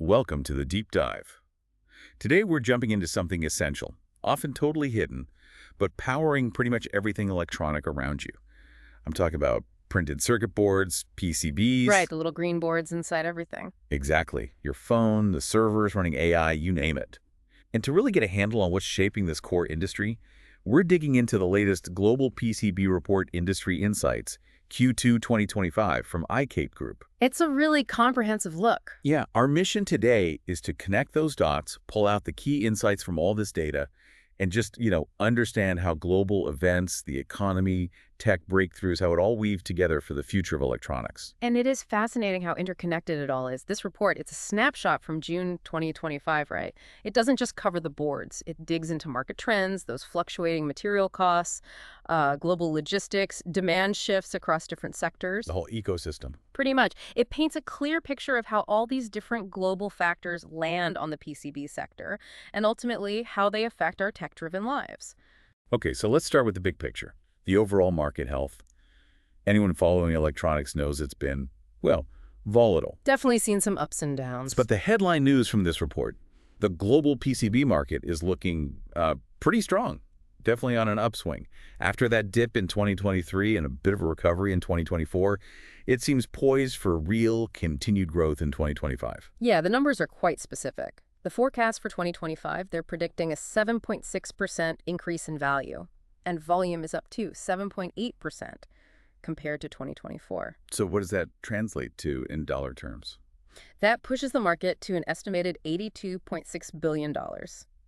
Welcome to the Deep Dive. Today we're jumping into something essential, often totally hidden, but powering pretty much everything electronic around you. I'm talking about printed circuit boards, PCBs. Right, the little green boards inside everything. Exactly. Your phone, the servers running AI, you name it. And to really get a handle on what's shaping this core industry, we're digging into the latest Global PCB Report Industry Insights, Q2 2025 from iCape Group. It's a really comprehensive look. Yeah, our mission today is to connect those dots, pull out the key insights from all this data, and just, understand how global events, the economy, tech breakthroughs, how it all weave together for the future of electronics. And it is fascinating how interconnected it all is. This report, it's a snapshot from June 2025, right? It doesn't just cover the boards. It digs into market trends, those fluctuating material costs, global logistics, demand shifts across different sectors. The whole ecosystem. Pretty much. It paints a clear picture of how all these different global factors land on the PCB sector, and ultimately how they affect our tech-driven lives. Okay, so let's start with the big picture. The overall market health. Anyone following electronics knows it's been, well, volatile. Definitely seen some ups and downs. But the headline news from this report, the global PCB market is looking pretty strong, definitely on an upswing. After that dip in 2023 and a bit of a recovery in 2024, it seems poised for real continued growth in 2025. Yeah, the numbers are quite specific. The forecast for 2025, they're predicting a 7.6% increase in value. And volume is up too, 7.8% compared to 2024. So what does that translate to in dollar terms? That pushes the market to an estimated $82.6 billion.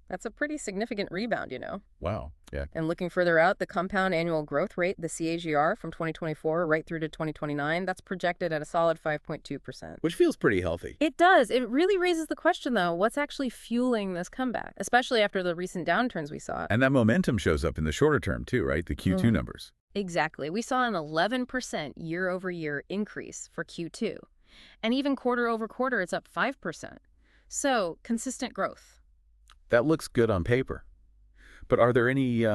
That's a pretty significant rebound, Wow, yeah. And looking further out, the compound annual growth rate, the CAGR from 2024 right through to 2029, that's projected at a solid 5.2%. Which feels pretty healthy. It does. It really raises the question, though, what's actually fueling this comeback, especially after the recent downturns we saw? And that momentum shows up in the shorter term too, right? The Q2 numbers. Exactly. We saw an 11% year-over-year increase for Q2. And even quarter-over-quarter, it's up 5%. So, consistent growth. That looks good on paper. But are there any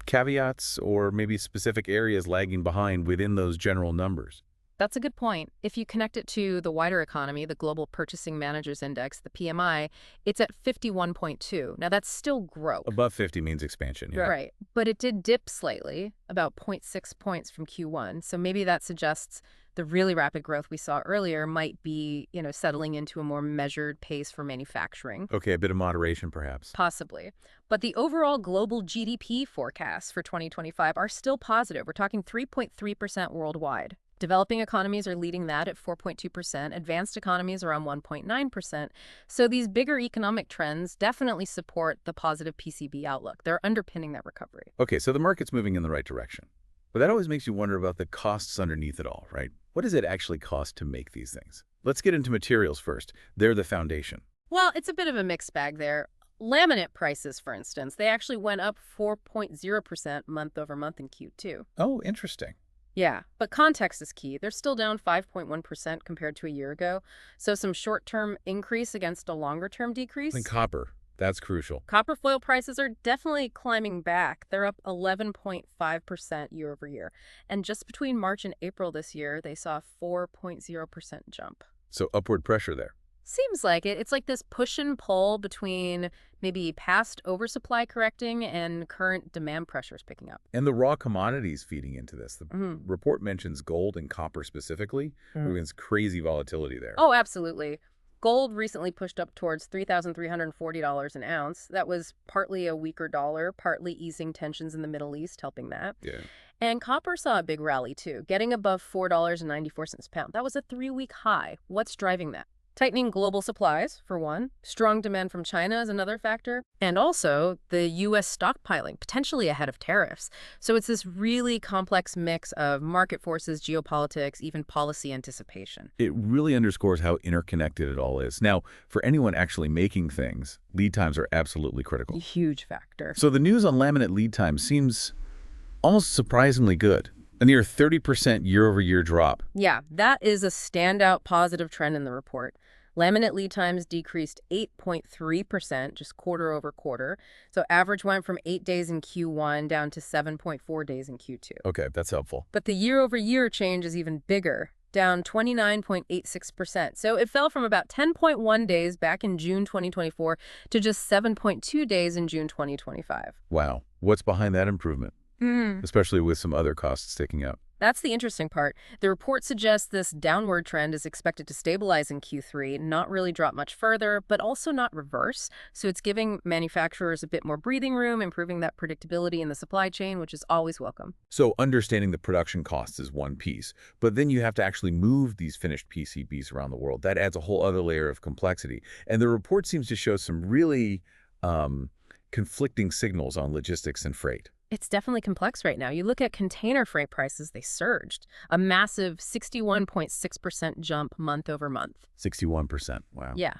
caveats or maybe specific areas lagging behind within those general numbers? That's a good point. If you connect it to the wider economy, the Global Purchasing Managers Index, the PMI, it's at 51.2. Now, that's still growth. Above 50 means expansion, yeah. Right. But it did dip slightly, about 0.6 points from Q1. So maybe that suggests the really rapid growth we saw earlier might be, settling into a more measured pace for manufacturing. Okay, a bit of moderation perhaps. Possibly. But the overall global GDP forecasts for 2025 are still positive. We're talking 3.3% worldwide. Developing economies are leading that at 4.2%. Advanced economies are on 1.9%. So these bigger economic trends definitely support the positive PCB outlook. They're underpinning that recovery. Okay, so the market's moving in the right direction. But that always makes you wonder about the costs underneath it all, right? What does it actually cost to make these things? Let's get into materials first. They're the foundation. Well, it's a bit of a mixed bag there. Laminate prices, for instance, they actually went up 4.0% month over month in Q2. Oh, interesting. Yeah, but context is key. They're still down 5.1% compared to a year ago. So some short-term increase against a longer-term decrease. And copper, that's crucial. Copper foil prices are definitely climbing back. They're up 11.5% year over year. And just between March and April this year, they saw a 4.0% jump. So upward pressure there. Seems like it. It's like this push and pull between maybe past oversupply correcting and current demand pressures picking up. And the raw commodities feeding into this. The report mentions gold and copper specifically. There's crazy volatility there. Oh, absolutely. Gold recently pushed up towards $3,340 an ounce. That was partly a weaker dollar, partly easing tensions in the Middle East, helping that. Yeah. And copper saw a big rally, too, getting above $4.94 a pound. That was a 3-week high. What's driving that? Tightening global supplies, for one. Strong demand from China is another factor. And also the U.S. stockpiling, potentially ahead of tariffs. So it's this really complex mix of market forces, geopolitics, even policy anticipation. It really underscores how interconnected it all is. Now, for anyone actually making things, lead times are absolutely critical. A huge factor. So the news on laminate lead time seems almost surprisingly good. A near 30% year-over-year drop. Yeah, that is a standout positive trend in the report. Laminate lead times decreased 8.3% just quarter over quarter. So average went from 8 days in Q1 down to 7.4 days in Q2. Okay, that's helpful. But the year-over-year change is even bigger. down 29.86%. So it fell from about 10.1 days back in June 2024 to just 7.2 days in June 2025. Wow. What's behind that improvement, especially with some other costs sticking out? That's the interesting part. The report suggests this downward trend is expected to stabilize in Q3, not really drop much further, but also not reverse. So it's giving manufacturers a bit more breathing room, improving that predictability in the supply chain, which is always welcome. So understanding the production costs is one piece, but then you have to actually move these finished PCBs around the world. That adds a whole other layer of complexity. And the report seems to show some really conflicting signals on logistics and freight. It's definitely complex right now. You look at container freight prices, they surged. A massive 61.6% jump month over month. 61%. Wow. Yeah.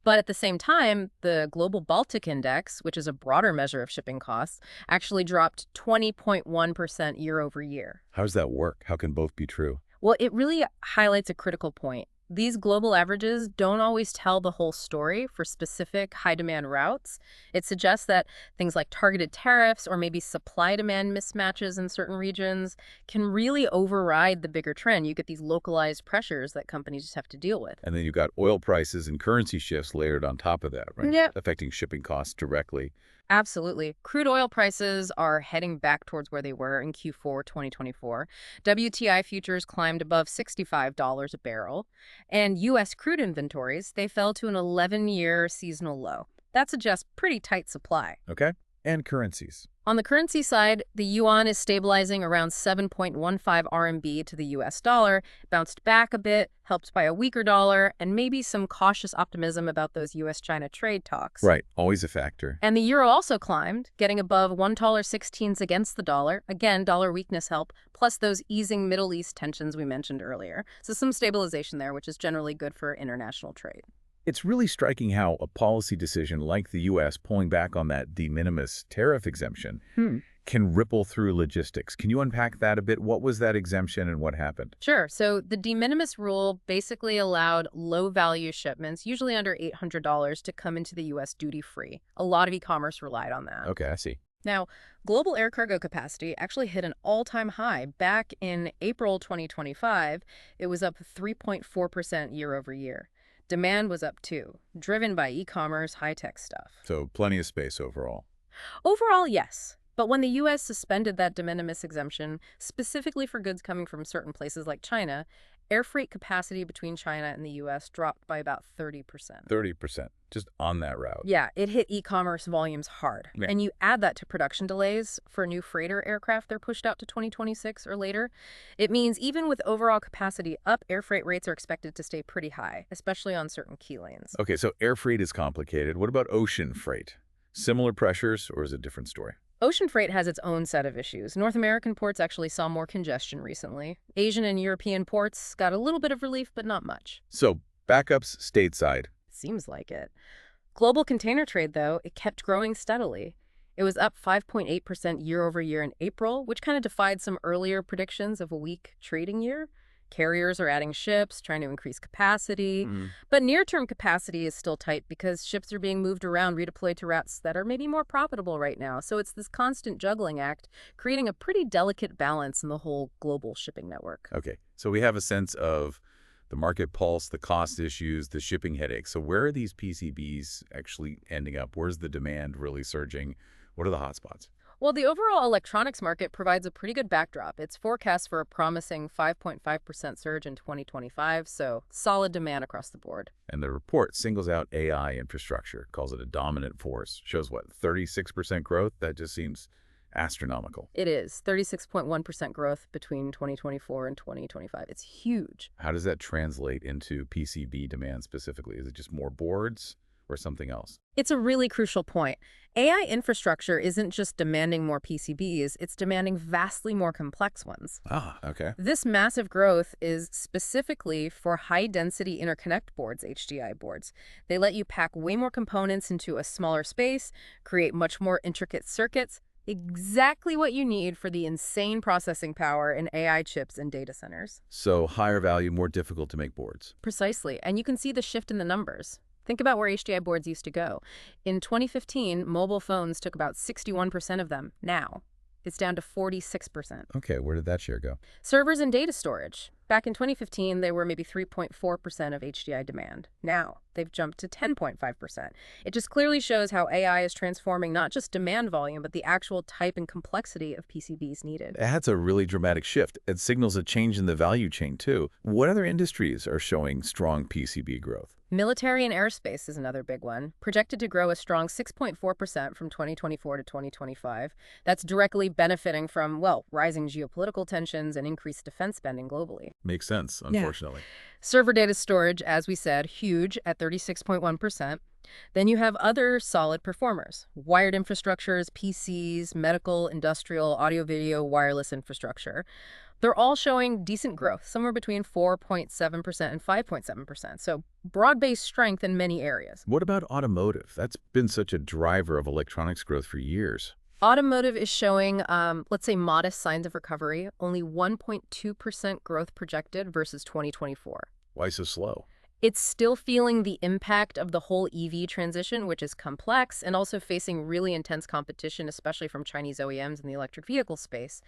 But at the same time, the Global Baltic Index, which is a broader measure of shipping costs, actually dropped 20.1% year over year. How does that work? How can both be true? Well, it really highlights a critical point. These global averages don't always tell the whole story for specific high-demand routes. It suggests that things like targeted tariffs or maybe supply-demand mismatches in certain regions can really override the bigger trend. You get these localized pressures that companies just have to deal with. And then you've got oil prices and currency shifts layered on top of that, right? Yep. Affecting shipping costs directly. Absolutely. Crude oil prices are heading back towards where they were in Q4 2024. WTI futures climbed above $65 a barrel. And U.S. crude inventories, they fell to an 11-year seasonal low. That suggests pretty tight supply. Okay. And currencies. On the currency side, the yuan is stabilizing around 7.15 RMB to the US dollar, bounced back a bit, helped by a weaker dollar, and maybe some cautious optimism about those US-China trade talks. Right. Always a factor. And the euro also climbed, getting above $1.16 against the dollar. Again, dollar weakness help, plus those easing Middle East tensions we mentioned earlier. So some stabilization there, which is generally good for international trade. It's really striking how a policy decision like the U.S. pulling back on that de minimis tariff exemption can ripple through logistics. Can you unpack that a bit? What was that exemption and what happened? Sure. So the de minimis rule basically allowed low-value shipments, usually under $800, to come into the U.S. duty-free. A lot of e-commerce relied on that. Okay, I see. Now, global air cargo capacity actually hit an all-time high. Back in April 2025, it was up 3.4% year over year. Demand was up too, driven by e-commerce, high-tech stuff. So plenty of space overall. Overall, yes. But when the U.S. suspended that de minimis exemption, specifically for goods coming from certain places like China, air freight capacity between China and the U.S. dropped by about 30%. 30%, just on that route. Yeah, it hit e-commerce volumes hard. Yeah. And you add that to production delays for new freighter aircraft they're pushed out to 2026 or later. It means even with overall capacity up, air freight rates are expected to stay pretty high, especially on certain key lanes. Okay, so air freight is complicated. What about ocean freight? Similar pressures, or is it a different story? Ocean freight has its own set of issues. North American ports actually saw more congestion recently. Asian and European ports got a little bit of relief, but not much. So backups stateside. Seems like it. Global container trade, though, it kept growing steadily. It was up 5.8% year over year in April, which kind of defied some earlier predictions of a weak trading year. Carriers are adding ships, trying to increase capacity. But near-term capacity is still tight because ships are being moved around, redeployed to routes that are maybe more profitable right now. So it's this constant juggling act, creating a pretty delicate balance in the whole global shipping network. Okay, so we have a sense of the market pulse, the cost issues, the shipping headaches. So where are these PCBs actually ending up? Where's the demand really surging? What are the hotspots? Well, the overall electronics market provides a pretty good backdrop. It's forecast for a promising 5.5% surge in 2025, so solid demand across the board. And the report singles out AI infrastructure, calls it a dominant force, shows what, 36% growth? That just seems astronomical. It is 36.1% growth between 2024 and 2025. It's huge. How does that translate into PCB demand specifically? Is it just more boards or something else? It's a really crucial point. AI infrastructure isn't just demanding more PCBs, it's demanding vastly more complex ones. Ah, okay. This massive growth is specifically for high-density interconnect boards, HDI boards. They let you pack way more components into a smaller space, create much more intricate circuits, exactly what you need for the insane processing power in AI chips and data centers. So higher value, more difficult to make boards. Precisely, and you can see the shift in the numbers. Think about where HDI boards used to go. In 2015, mobile phones took about 61% of them. Now, It's down to 46%. Okay, where did that share go? Servers and data storage. Back in 2015, they were maybe 3.4% of HDI demand. Now, they've jumped to 10.5%. It just clearly shows how AI is transforming not just demand volume, but the actual type and complexity of PCBs needed. That's a really dramatic shift. It signals a change in the value chain, too. What other industries are showing strong PCB growth? Military and aerospace is another big one, projected to grow a strong 6.4% from 2024 to 2025. That's directly benefiting from, well, rising geopolitical tensions and increased defense spending globally. Makes sense, unfortunately. Server data storage, as we said, huge at 36.1%. Then you have other solid performers: wired infrastructures, PCs, medical, industrial, audio-video, wireless infrastructure. They're all showing decent growth, somewhere between 4.7% and 5.7%. So broad-based strength in many areas. What about automotive? That's been such a driver of electronics growth for years. Automotive is showing, let's say, modest signs of recovery, only 1.2% growth projected versus 2024. Why so slow? It's still feeling the impact of the whole EV transition, which is complex and also facing really intense competition, especially from Chinese OEMs in the electric vehicle space.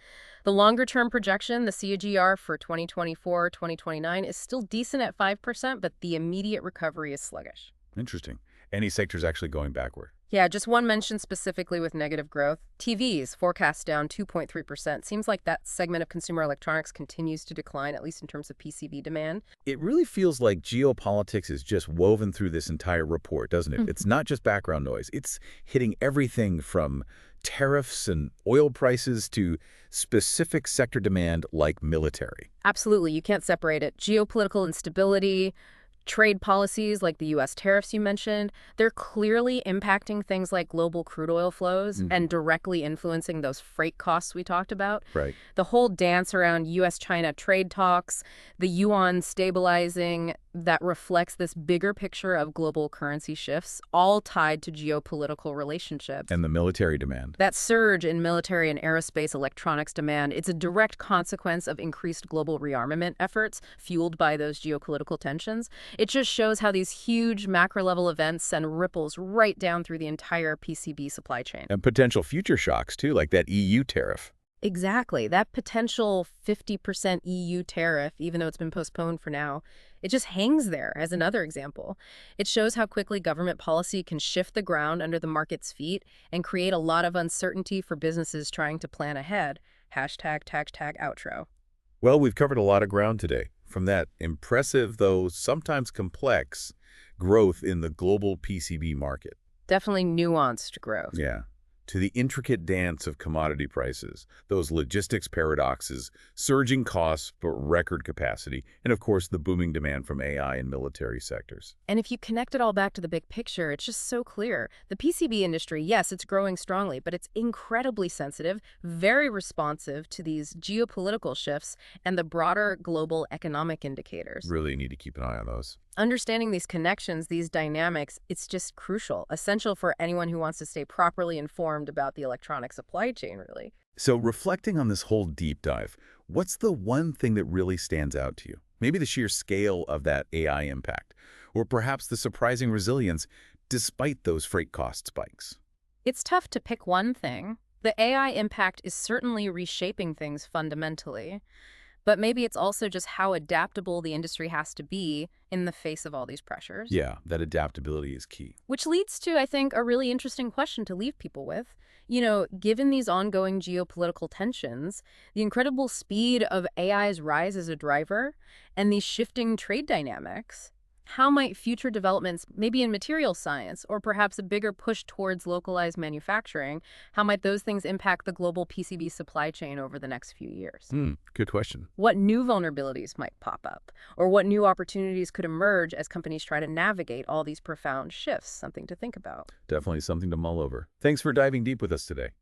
The longer-term projection, the CAGR for 2024-2029, is still decent at 5%, but the immediate recovery is sluggish. Interesting. Any sectors actually going backward? Yeah, just one mention specifically with negative growth. TVs, forecast down 2.3%. Seems like that segment of consumer electronics continues to decline, at least in terms of PCB demand. It really feels like geopolitics is just woven through this entire report, doesn't it? It's not just background noise. It's hitting everything from tariffs and oil prices to specific sector demand like military. Absolutely, you can't separate it. Geopolitical instability, trade policies like the U.S. tariffs you mentioned, they're clearly impacting things like global crude oil flows and directly influencing those freight costs we talked about. Right. The whole dance around U.S.-China trade talks, the yuan stabilizing, that reflects this bigger picture of global currency shifts, all tied to geopolitical relationships. And the military demand. That surge in military and aerospace electronics demand, it's a direct consequence of increased global rearmament efforts fueled by those geopolitical tensions. It just shows how these huge macro-level events send ripples right down through the entire PCB supply chain. And potential future shocks, too, like that EU tariff. Exactly. That potential 50% EU tariff, even though it's been postponed for now, it just hangs there as another example. It shows how quickly government policy can shift the ground under the market's feet and create a lot of uncertainty for businesses trying to plan ahead. Hashtag outro. Well, we've covered a lot of ground today, from that impressive, though sometimes complex, growth in the global PCB market. Definitely nuanced growth. Yeah. To the intricate dance of commodity prices, those logistics paradoxes, surging costs but record capacity, and of course the booming demand from AI and military sectors. And if you connect it all back to the big picture, it's just so clear. The PCB industry, yes, it's growing strongly, but it's incredibly sensitive, very responsive to these geopolitical shifts and the broader global economic indicators. Really need to keep an eye on those. Understanding these connections, these dynamics, it's just crucial, essential for anyone who wants to stay properly informed about the electronic supply chain, really. So reflecting on this whole deep dive, what's the one thing that really stands out to you? Maybe the sheer scale of that AI impact, or perhaps the surprising resilience despite those freight cost spikes. It's tough to pick one thing. The AI impact is certainly reshaping things fundamentally. But maybe it's also just how adaptable the industry has to be in the face of all these pressures. Yeah, that adaptability is key. Which leads to, I think, a really interesting question to leave people with. You know, given these ongoing geopolitical tensions, the incredible speed of AI's rise as a driver, and these shifting trade dynamics, how might future developments, maybe in material science, or perhaps a bigger push towards localized manufacturing, how might those things impact the global PCB supply chain over the next few years? Good question. What new vulnerabilities might pop up? Or what new opportunities could emerge as companies try to navigate all these profound shifts? Something to think about. Definitely something to mull over. Thanks for diving deep with us today.